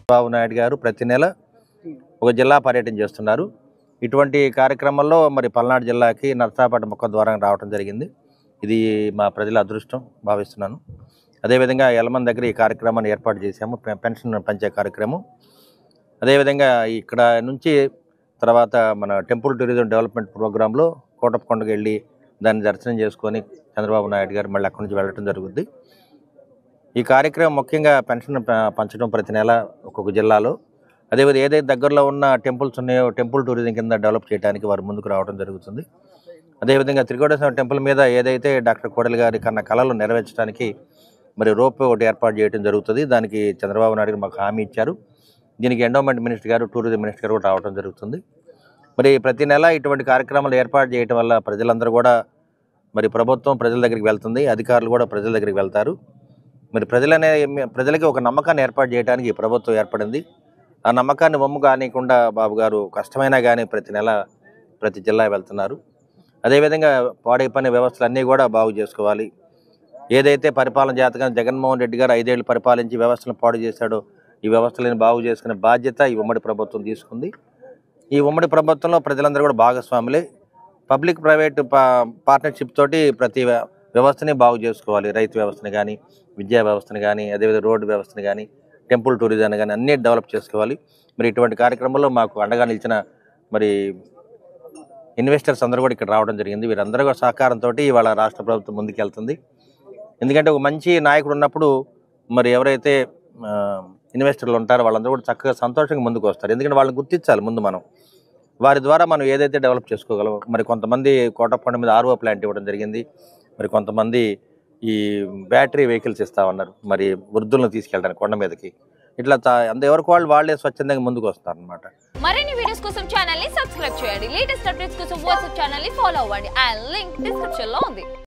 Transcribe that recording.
చంద్రబాబు నాయుడు గారు ప్రతి నెల ఒక జిల్లా పర్యటన చేస్తున్నారు. ఇటువంటి కార్యక్రమంలో మరి పల్నాడు జిల్లాకి నర్సాపేట ముఖ ద్వారం రావడం జరిగింది. ఇది మా ప్రజల అదృష్టం భావిస్తున్నాను. అదేవిధంగా ఎలమన్ దగ్గర ఈ కార్యక్రమాన్ని ఏర్పాటు చేశాము, పెన్షన్ పంచే కార్యక్రమం. అదేవిధంగా ఇక్కడ నుంచి తర్వాత మన టెంపుల్ టూరిజం డెవలప్మెంట్ ప్రోగ్రాంలో కోటప్పకొండకు వెళ్ళి దాన్ని దర్శనం చేసుకొని చంద్రబాబు నాయుడు గారు మళ్ళీ అక్కడి నుంచి వెళ్ళడం జరుగుద్ది. ఈ కార్యక్రమం ముఖ్యంగా పెన్షన్ పంచడం ప్రతి నెల ఒక్కొక్క జిల్లాలో. అదేవిధంగా ఏదైతే దగ్గరలో ఉన్న టెంపుల్స్ ఉన్నాయో టెంపుల్ టూరిజం కింద డెవలప్ చేయడానికి వారు ముందుకు రావడం జరుగుతుంది. అదేవిధంగా త్రికోటేశ్వర టెంపుల్ మీద ఏదైతే డాక్టర్ కోడెల గారి కన్నా కళలు నెరవేర్చడానికి మరి రోప్ ఒకటి ఏర్పాటు చేయడం జరుగుతుంది. దానికి చంద్రబాబు నాయుడు గారు మాకు హామీ ఇచ్చారు. దీనికి ఎండోమెంట్ మినిస్టర్ గారు, టూరిజం మినిస్టర్ గారు కూడా రావడం జరుగుతుంది. మరి ప్రతి నెల ఇటువంటి కార్యక్రమాలు ఏర్పాటు చేయడం వల్ల ప్రజలందరూ కూడా మరి ప్రభుత్వం ప్రజల దగ్గరికి వెళ్తుంది, అధికారులు కూడా ప్రజల దగ్గరికి వెళ్తారు. మరి ప్రజలకి ఒక నమ్మకాన్ని ఏర్పాటు చేయడానికి ఈ ప్రభుత్వం ఏర్పడింది. ఆ నమ్మకాన్ని వమ్ము కానికుండా బాబు గారు కష్టమైనా కానీ ప్రతి నెల ప్రతి జిల్లా వెళ్తున్నారు. అదేవిధంగా పాడైపోయిన వ్యవస్థలన్నీ కూడా బాగు చేసుకోవాలి. ఏదైతే పరిపాలన జాతకం జగన్మోహన్ రెడ్డి గారు 5 ఏళ్ళు పరిపాలించి వ్యవస్థలను పాడు చేశాడో ఈ వ్యవస్థలను బాగు చేసుకునే బాధ్యత ఈ ఉమ్మడి ప్రభుత్వం తీసుకుంది. ఈ ఉమ్మడి ప్రభుత్వంలో ప్రజలందరూ కూడా భాగస్వాములే. పబ్లిక్ ప్రైవేట్ పార్ట్నర్షిప్ తోటి ప్రతి వ్యవస్థని బాగు చేసుకోవాలి. రైతు వ్యవస్థని కానీ, విద్యా వ్యవస్థని కానీ, అదేవిధంగా రోడ్డు వ్యవస్థని కానీ, టెంపుల్ టూరిజాన్ని కానీ అన్నీ డెవలప్ చేసుకోవాలి. మరి ఇటువంటి కార్యక్రమంలో మాకు అండగా నిలిచిన మరి ఇన్వెస్టర్స్ అందరూ కూడా ఇక్కడ రావడం జరిగింది. వీరందరూ కూడా సహకారంతో ఇవాళ రాష్ట్ర ప్రభుత్వం ముందుకెళ్తుంది. ఎందుకంటే ఒక మంచి నాయకుడు ఉన్నప్పుడు మరి ఎవరైతే ఇన్వెస్టర్లు ఉంటారో వాళ్ళందరూ కూడా చక్కగా సంతోషంగా ముందుకు వస్తారు. ఎందుకంటే వాళ్ళని గుర్తించాలి ముందు మనం. వారి ద్వారా మనం ఏదైతే డెవలప్ చేసుకోగలం. మరి కొంతమంది కోటప్పకొండ మీద RO ప్లాంట్ ఇవ్వడం జరిగింది. మరి కొంతమంది ఈ బ్యాటరీ వెహికల్స్ ఇస్తామన్నారు, మరి వృద్ధులను తీసుకెళ్ళడానికి కొండ మీదకి. ఇట్లా ఎవరికి వాళ్ళే స్వచ్ఛందంగా ముందుకు వస్తారు అనమాట. మరిన్ని వీడియోస్ కోసం ఛానల్ ని సబ్స్క్రైబ్ చేయండి. లేటెస్ట్ అప్డేట్స్ కోసం వాట్సాప్ ఛానల్ ని ఫాలో అవ్వండి. ఆ లింక్ డిస్క్రిప్షన్ లో ఉంది.